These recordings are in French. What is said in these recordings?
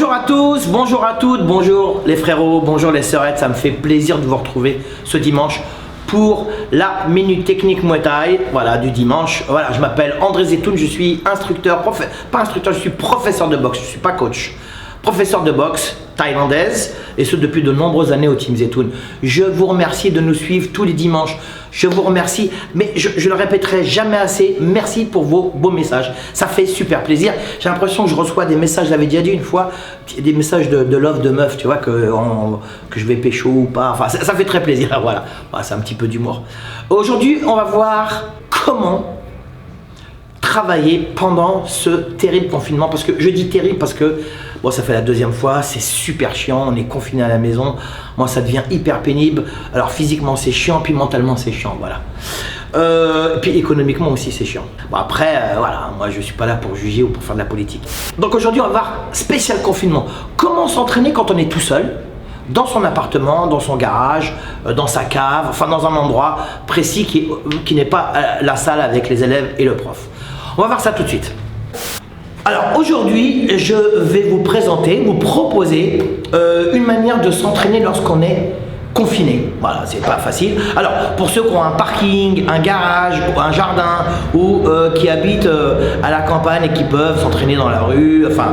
Bonjour à tous, bonjour à toutes, bonjour les frérots, bonjour les sœurettes, ça me fait plaisir de vous retrouver ce dimanche pour la Minute Technique Muay Thai, voilà, du dimanche. Voilà, je m'appelle André Zetoun, je suis instructeur, pas instructeur, je suis professeur de boxe, je ne suis pas coach. Professeur de boxe thaïlandaise, et ce depuis de nombreuses années au Team Zetoun. Je vous remercie de nous suivre tous les dimanches. Je vous remercie, mais je le répéterai jamais assez. Merci pour vos beaux messages. Ça fait super plaisir. J'ai l'impression que je reçois des messages, j'avais déjà dit une fois, des messages de love de meuf, tu vois, que je vais pécho ou pas. Enfin, ça fait très plaisir, voilà. C'est un petit peu d'humour. Aujourd'hui, on va voir comment travailler pendant ce terrible confinement, parce que je dis terrible parce que bon, ça fait la deuxième fois, c'est super chiant, on est confiné à la maison, moi ça devient hyper pénible, alors physiquement c'est chiant, puis mentalement c'est chiant, voilà. Puis économiquement aussi c'est chiant. Bon après, voilà, moi je suis pas là pour juger ou pour faire de la politique. Donc aujourd'hui on va voir spécial confinement, comment s'entraîner quand on est tout seul, dans son appartement, dans son garage, dans sa cave, enfin dans un endroit précis qui n'est pas la salle avec les élèves et le prof. On va voir ça tout de suite. Alors aujourd'hui, je vais vous présenter, vous proposer une manière de s'entraîner lorsqu'on est confiné. Voilà, c'est pas facile. Alors pour ceux qui ont un parking, un garage, un jardin ou qui habitent à la campagne et qui peuvent s'entraîner dans la rue, enfin,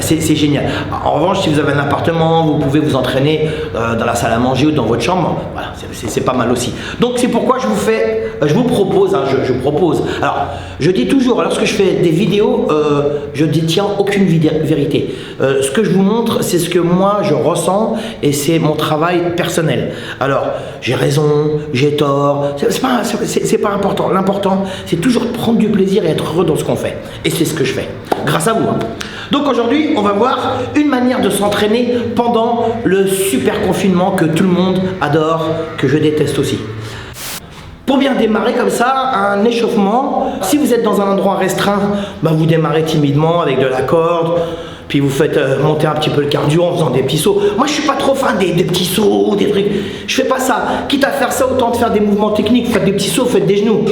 c'est génial. En revanche, si vous avez un appartement, vous pouvez vous entraîner dans la salle à manger ou dans votre chambre. Voilà, c'est pas mal aussi. Donc c'est pourquoi je vous propose, je propose. Alors, je dis toujours, lorsque je fais des vidéos, je détiens aucune vérité. Ce que je vous montre, c'est ce que moi je ressens et c'est mon travail personnel. Alors, j'ai raison, j'ai tort, c'est pas important. L'important, c'est toujours prendre du plaisir et être heureux dans ce qu'on fait. Et c'est ce que je fais, grâce à vous. Donc aujourd'hui, on va voir une manière de s'entraîner pendant le super confinement que tout le monde adore, que je déteste aussi. Pour bien démarrer comme ça, un échauffement, si vous êtes dans un endroit restreint, vous démarrez timidement avec de la corde, puis vous faites monter un petit peu le cardio en faisant des petits sauts. Moi je suis pas trop fan des petits sauts, des trucs, je fais pas ça. Quitte à faire ça, autant de faire des mouvements techniques, faites des petits sauts, faites des genoux.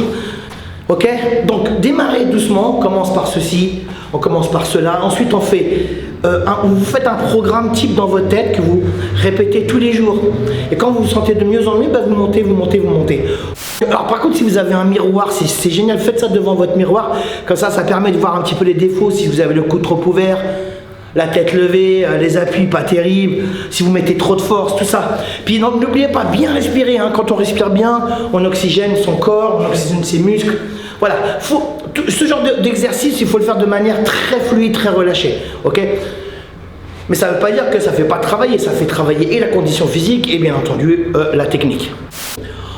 Ok? Donc démarrez doucement, on commence par ceci, on commence par cela, ensuite on fait... vous faites un programme type dans votre tête que vous répétez tous les jours. Et quand vous vous sentez de mieux en mieux, vous montez, vous montez, vous montez. Alors par contre, si vous avez un miroir, c'est génial, faites ça devant votre miroir. Comme ça permet de voir un petit peu les défauts, si vous avez le cou trop ouvert, la tête levée, les appuis pas terribles, si vous mettez trop de force, tout ça. Puis n'oubliez pas, bien respirer, hein. Quand on respire bien, on oxygène son corps, on oxygène ses muscles. Voilà, ce genre d'exercice, il faut le faire de manière très fluide, très relâchée, ok? Mais ça ne veut pas dire que ça ne fait pas travailler, ça fait travailler et la condition physique et bien entendu la technique.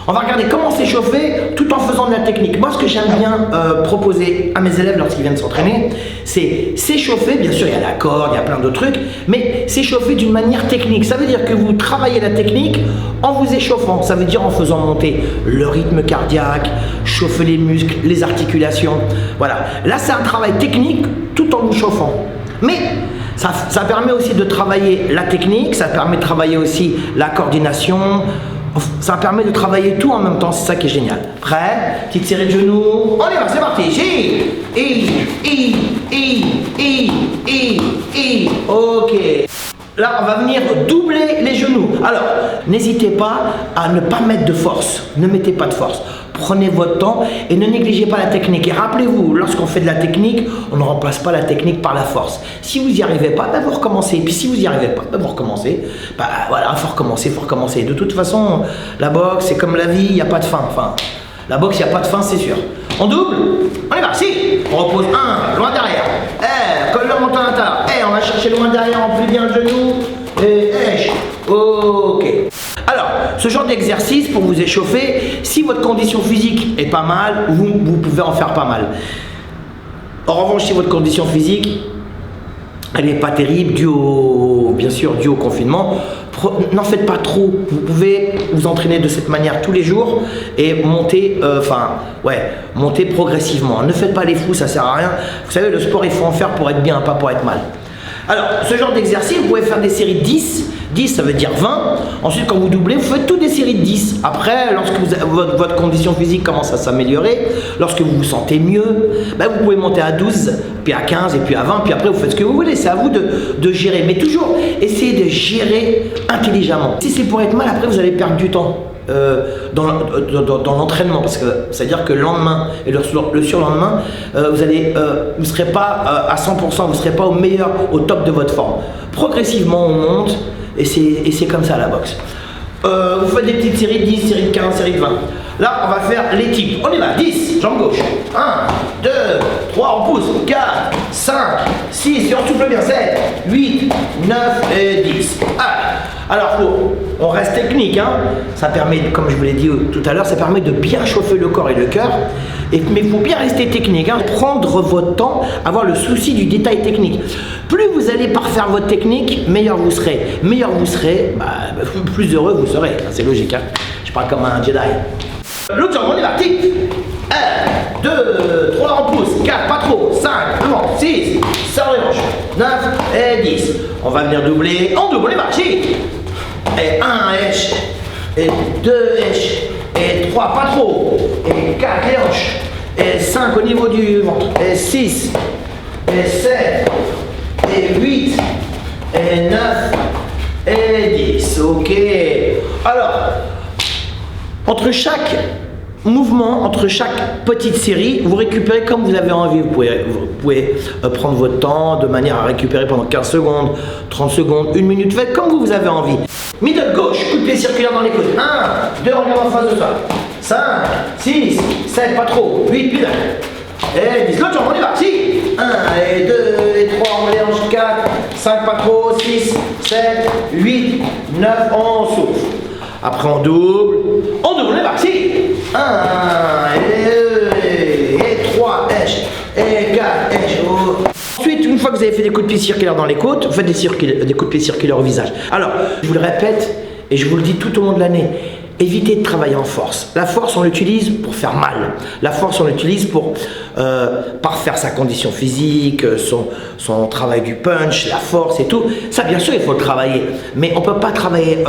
On va regarder comment s'échauffer tout en faisant de la technique. Moi, ce que j'aime bien proposer à mes élèves lorsqu'ils viennent s'entraîner, c'est s'échauffer. Bien sûr, il y a la corde, il y a plein d'autres trucs, mais s'échauffer d'une manière technique. Ça veut dire que vous travaillez la technique en vous échauffant. Ça veut dire en faisant monter le rythme cardiaque, chauffer les muscles, les articulations. Voilà. Là, c'est un travail technique tout en vous chauffant. Mais ça permet aussi de travailler la technique, ça permet de travailler aussi la coordination. Ça permet de travailler tout en même temps, c'est ça qui est génial. Prêt? Petite série de genoux. On y va, c'est parti. Ok. Là, on va venir doubler les genoux. Alors, n'hésitez pas à ne pas mettre de force. Ne mettez pas de force. Prenez votre temps et ne négligez pas la technique. Et rappelez-vous, lorsqu'on fait de la technique, on ne remplace pas la technique par la force. Si vous n'y arrivez pas, vous recommencez. Et puis si vous n'y arrivez pas, vous recommencez. Voilà, il faut recommencer. De toute façon, la boxe, c'est comme la vie, il n'y a pas de fin. Enfin, la boxe, il n'y a pas de fin, c'est sûr. On double. On y va. Si. On repose un, loin derrière. Colle le menton à l'intérieur. On va chercher loin derrière, on plie bien le genou. Ok. Alors, ce genre d'exercice pour vous échauffer, si votre condition physique est pas mal, vous pouvez en faire pas mal. En revanche, si votre condition physique, elle n'est pas terrible, bien sûr dû au confinement, n'en faites pas trop. Vous pouvez vous entraîner de cette manière tous les jours et monter, monter progressivement. Ne faites pas les fous, ça sert à rien. Vous savez, le sport, il faut en faire pour être bien, pas pour être mal. Alors, ce genre d'exercice, vous pouvez faire des séries de 10. 10, ça veut dire 20. Ensuite, quand vous doublez, vous faites toutes des séries de 10. Après, lorsque votre condition physique commence à s'améliorer, lorsque vous vous sentez mieux, ben vous pouvez monter à 12, puis à 15, et puis à 20, puis après vous faites ce que vous voulez. C'est à vous de gérer. Mais toujours, essayez de gérer intelligemment. Si c'est pour être mal, après vous allez perdre du temps. Dans l'entraînement, parce que c'est-à-dire que le lendemain et le surlendemain, vous ne serez pas à 100%, vous ne serez pas au meilleur, au top de votre forme. Progressivement, on monte et c'est comme ça la boxe. Vous faites des petites séries de 10, séries de 15, séries de 20. Là, on va faire les types. On y va. 10, jambe gauche. 1, 2, 3, on pousse. 4, 5, 6, et on souffle bien. 7, 8, 9 et 10. Alors, on reste technique. Hein. Ça permet, comme je vous l'ai dit tout à l'heure, ça permet de bien chauffer le corps et le cœur. Mais il faut bien rester technique. Hein. Prendre votre temps, avoir le souci du détail technique. Plus vous allez parfaire votre technique, meilleur vous serez. Meilleur vous serez, plus heureux vous serez. C'est logique. Hein. Je parle comme un Jedi. L'autre jambe, on est parti. 1, 2, 3, on pousse. 4, pas trop. 5, devant. 6, serre les manches. 9 et 10. On va venir doubler. On double, on est parti. Et 1 éche. Et 2 éche. Et 3, pas trop. Et 4, les hanches. Et 5 au niveau du ventre. Et 6. Et 7. Et 8. Et 9. Et 10. Ok. Alors. Entre chaque mouvement, entre chaque petite série, vous récupérez comme vous avez envie. Vous pouvez prendre votre temps de manière à récupérer pendant 15 secondes, 30 secondes, 1 minute. Faites comme vous avez envie. Middle gauche, coup de pied circulaire dans les côtes. 1, 2, regarde en face de toi. 5, 6, 7, pas trop. 8, puis 9. Et 10. L'autre jambe, on est parti. 1, et 2, et 3, on mélange. 4, 5, pas trop. 6, 7, 8, 9, on souffle. Après on double, on est parti. 1, et 3, éche, et 4, éche. Ensuite, une fois que vous avez fait des coups de pied circulaires dans les côtes, vous faites des coups de pied circulaires au visage. Alors, je vous le répète, et je vous le dis tout au long de l'année, évitez de travailler en force. La force, on l'utilise pour faire mal. La force, on l'utilise pour parfaire sa condition physique, son travail du punch, la force et tout. Ça, bien sûr, il faut le travailler. Mais on ne peut pas travailler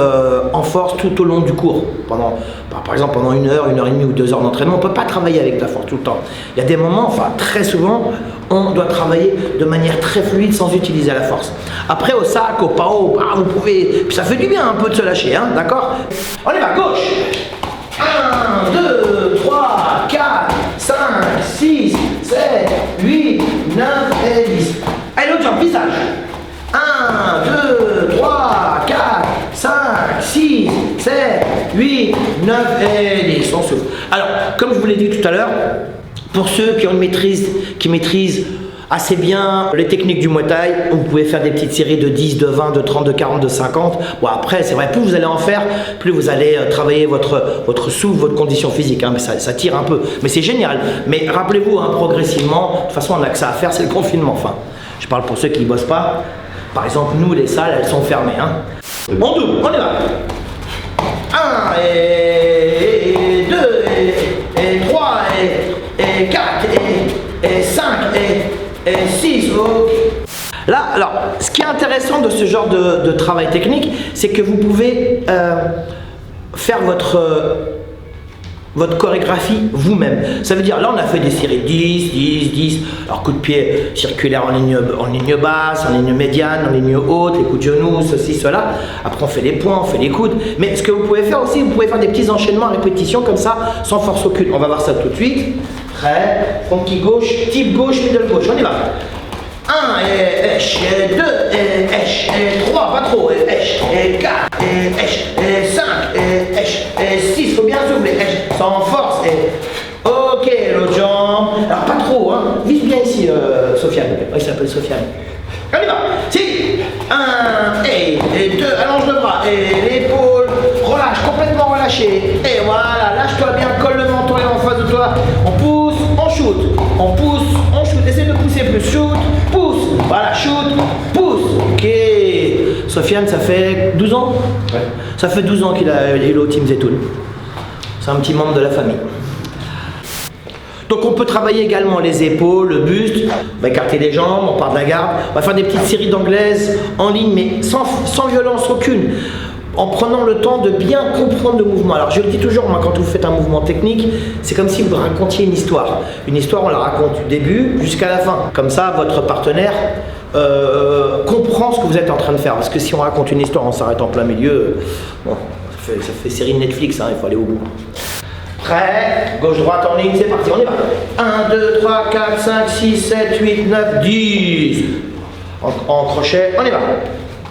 en force tout au long du cours. Par exemple, pendant 1 heure, 1 heure et demie ou 2 heures d'entraînement, on ne peut pas travailler avec la force tout le temps. Il y a des moments, enfin très souvent, on doit travailler de manière très fluide sans utiliser la force. Après, au sac, au pao, vous pouvez... Puis ça fait du bien un peu de se lâcher, hein, d'accord? On y va, gauche. 1, 2, 3, 4, 5, 6, 7, 8, 9 et 10. Allez, l'autre jambe, visage. 1, 2, 3, 4, 5, 6, 7, 8, 9 et 10. On souffle. Alors, comme je vous l'ai dit tout à l'heure, pour ceux qui ont qui maîtrisent assez bien les techniques du Muay Thai, vous pouvez faire des petites séries de 10, de 20, de 30, de 40, de 50. Bon, après, c'est vrai, plus vous allez en faire, plus vous allez travailler votre souffle, votre condition physique. Hein, mais ça tire un peu. Mais c'est génial. Mais rappelez-vous, hein, progressivement, de toute façon, on n'a que ça à faire, c'est le confinement. Enfin, je parle pour ceux qui ne bossent pas. Par exemple, nous, les salles, elles sont fermées. Hein. On double, on y va. 1 et 2 et 3 et 4 et 5 et 6. Là, alors, ce qui est intéressant de ce genre de travail technique, c'est que vous pouvez faire votre chorégraphie vous-même. Ça veut dire, là on a fait des séries 10, 10, 10, alors coup de pied circulaire en ligne basse, en ligne médiane, en ligne haute, les coups de genoux, ceci, cela. Après on fait les poings, on fait les coudes. Mais ce que vous pouvez faire aussi, vous pouvez faire des petits enchaînements à répétition comme ça, sans force aucune. On va voir ça tout de suite. Prêt, front kick gauche, type gauche, middle gauche, on y va. 1 et éche, et 2 et éche, et 3, pas trop, et éche, et 4 et éche, et 5 et éche, et 6, faut bien souffler, éche, sans force, et ok, l'autre jambe, alors pas trop, hein, vise bien ici, Sofiane, il s'appelle Sofiane. On y va, si, 1 et 2, allonge le bras, et l'épaule, relâche, complètement relâché, et voilà, lâche-toi bien, colle le menton en face de toi, on pousse, on shoot, on pousse, on shoot, essaie de pousser plus, shoot, pousse, voilà, shoot, pousse, ok. Sofiane, ça fait 12 ans? Ouais. Ça fait 12 ans qu'il est au Team Zetoun. C'est un petit membre de la famille. Donc on peut travailler également les épaules, le buste, on va écarter les jambes, on part de la garde, on va faire des petites séries d'anglaises en ligne, mais sans violence aucune. en prenant le temps de bien comprendre le mouvement. Alors je le dis toujours, moi, quand vous faites un mouvement technique, c'est comme si vous racontiez une histoire. Une histoire, on la raconte du début jusqu'à la fin. Comme ça, votre partenaire comprend ce que vous êtes en train de faire. Parce que si on raconte une histoire, on s'arrête en plein milieu, bon, ça fait série Netflix, hein, il faut aller au bout. Prêt, gauche-droite en ligne, c'est parti, on y va. 1, 2, 3, 4, 5, 6, 7, 8, 9, 10. En crochet, on y va.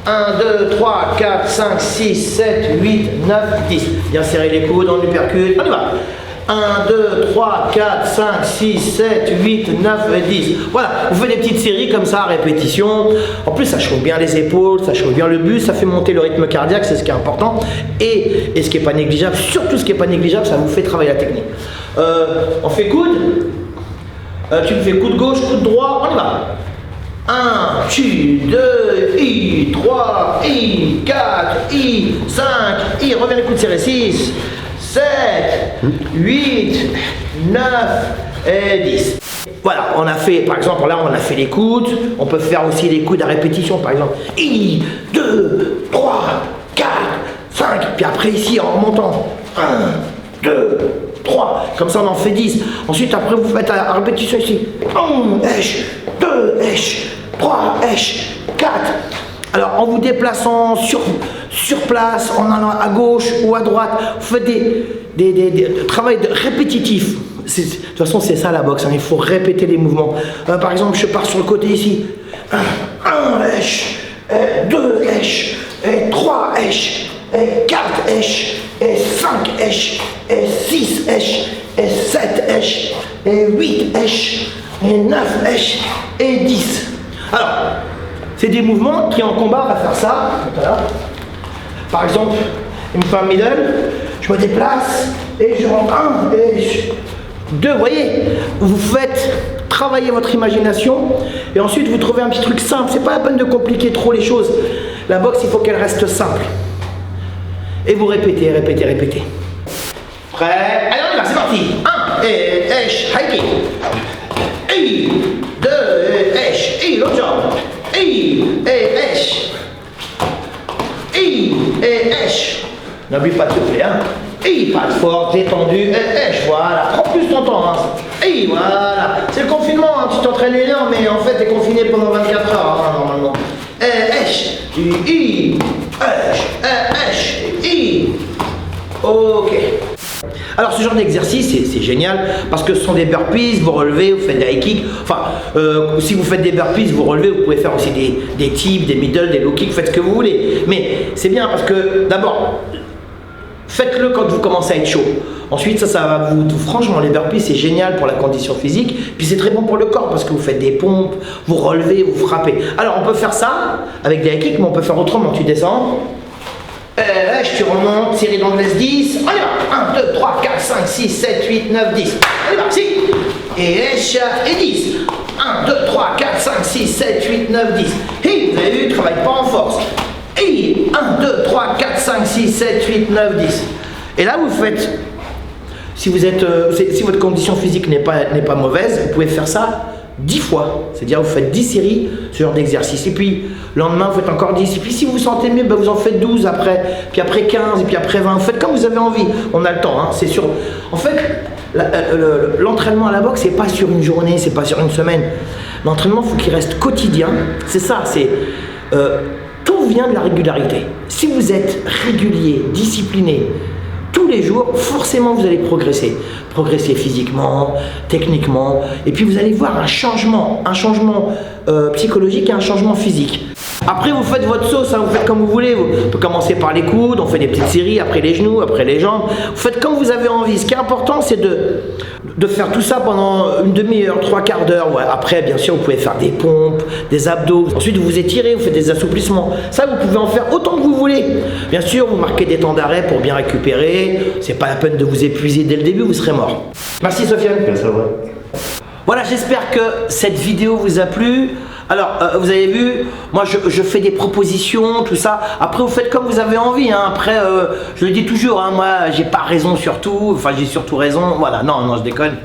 1, 2, 3, 4, 5, 6, 7, 8, 9, 10. Bien serrer les coudes, on uppercut, on y va. 1, 2, 3, 4, 5, 6, 7, 8, 9, 10. Voilà, vous faites des petites séries comme ça, à répétition. En plus, ça chauffe bien les épaules, ça chauffe bien le buste, ça fait monter le rythme cardiaque, c'est ce qui est important. Et ce qui n'est pas négligeable, surtout ce qui n'est pas négligeable, ça vous fait travailler la technique. On fait coude. Tu me fais coude gauche, coude droit, on y va. 1, tu, 2, I, 3, I, 4, I, 5, I, reviens les coudes serrés, 6, 7, 8, 9 et 10. Voilà, on a fait, par exemple, là on a fait les coudes, on peut faire aussi les coudes à répétition, par exemple, I, 2, 3, 4, 5, puis après ici en remontant, 1, 2, 3, comme ça on en fait 10. Ensuite, après vous faites à répétition ici, 1, H, 2, H, 3, H, 4. Alors en vous déplaçant sur place, en allant à gauche ou à droite, vous faites des travail répétitif. De toute façon c'est ça la boxe, hein, il faut répéter les mouvements. Par exemple, je pars sur le côté ici. 1 H, 2 H, 3 H, 4 H, 5 H, 6 H, 7 H, 8 H, 9 H et 10. Alors, c'est des mouvements qui en combat, on va faire ça. Voilà. Par exemple, il me fait un middle, je me déplace et je rentre 1 et 2. Vous voyez, vous faites travailler votre imagination et ensuite vous trouvez un petit truc simple. C'est pas la peine de compliquer trop les choses. La boxe, il faut qu'elle reste simple. Et vous répétez, répétez, répétez. Prêt? Allez, on y va, c'est parti. 1 et H, high kick. 2 et H, et l'autre jambe. I et H. I et H. N'oublie pas de souffler, hein. I, pas de force, détendu, et H, voilà. Prends plus ton temps, hein. I, voilà. C'est le confinement, hein. Tu t'entraînes 1 heure, mais en fait, t'es confiné pendant 24 heures, hein, normalement. H, I, H, H, I. Ok. Alors ce genre d'exercice c'est génial parce que ce sont des burpees, vous relevez, vous faites des high kicks, enfin si vous faites des burpees, vous relevez, vous pouvez faire aussi des tips, des middle, des low kicks, faites ce que vous voulez. Mais c'est bien parce que d'abord, faites-le quand vous commencez à être chaud. Ensuite ça va vous, franchement les burpees c'est génial pour la condition physique, puis c'est très bon pour le corps parce que vous faites des pompes, vous relevez, vous frappez. Alors on peut faire ça avec des high kicks mais on peut faire autrement, tu descends. Tu remontes, série d'anglaise 10, on y va, 1, 2, 3, 4, 5, 6, 7, 8, 9, 10, on y va, si, et 10, 1, 2, 3, 4, 5, 6, 7, 8, 9, 10, et vous avez vu, travaille pas en force, et 1, 2, 3, 4, 5, 6, 7, 8, 9, 10, et là vous faites, si votre condition physique n'est pas mauvaise, vous pouvez faire ça 10 fois, c'est-à-dire vous faites 10 séries, ce genre d'exercice, et puis le lendemain vous faites encore 10, et puis si vous vous sentez mieux, ben vous en faites 12 après, puis après 15, et puis après 20, vous faites comme vous avez envie, on a le temps, hein, c'est sûr. En fait, l'entraînement à la boxe, c'est pas sur une journée, c'est pas sur une semaine, l'entraînement, il faut qu'il reste quotidien, c'est ça, c'est... tout vient de la régularité. Si vous êtes régulier, discipliné, tous les jours, forcément vous allez progresser physiquement, techniquement, et puis vous allez voir un changement psychologique et un changement physique. Après vous faites votre sauce, hein, vous faites comme vous voulez, vous pouvez commencer par les coudes, on fait des petites séries, après les genoux, après les jambes, vous faites comme vous avez envie. Ce qui est important c'est de faire tout ça pendant une demi-heure, 3/4 d'heure. Ouais. Après bien sûr vous pouvez faire des pompes, des abdos, ensuite vous vous étirez, vous faites des assouplissements. Ça vous pouvez en faire autant que vous voulez. Bien sûr vous marquez des temps d'arrêt pour bien récupérer, c'est pas la peine de vous épuiser dès le début, vous serez mort. Merci Sofiane. Merci à vous. Voilà, j'espère que cette vidéo vous a plu. Alors, vous avez vu, moi je fais des propositions, tout ça. Après, vous faites comme vous avez envie. Hein. Après, je le dis toujours, hein, moi j'ai pas raison sur tout. Enfin, j'ai surtout raison. Voilà, non, je déconne.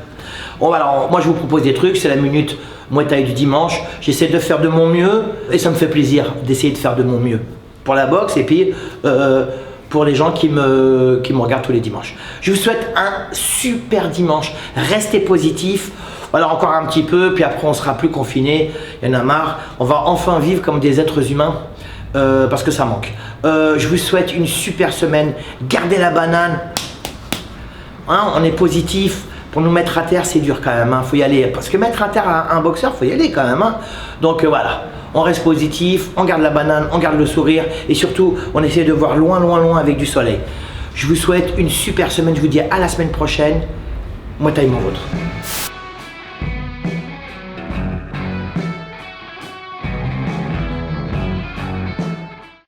Bon, alors, moi je vous propose des trucs. C'est la minute Muay Thai du dimanche. J'essaie de faire de mon mieux et ça me fait plaisir d'essayer de faire de mon mieux pour la boxe. Et puis, pour les gens qui me regardent tous les dimanches. Je vous souhaite un super dimanche. Restez positifs. Voilà, encore un petit peu, puis après on sera plus confinés. Il y en a marre. On va enfin vivre comme des êtres humains parce que ça manque. Je vous souhaite une super semaine. Gardez la banane. Hein, on est positif. Pour nous mettre à terre, c'est dur quand même. Faut y aller. Parce que mettre à terre un boxeur, faut y aller quand même. Donc voilà. On reste positif, on garde la banane, on garde le sourire et surtout, on essaie de voir loin, loin, loin avec du soleil. Je vous souhaite une super semaine. Je vous dis à la semaine prochaine. Muay Thai mon vôtre.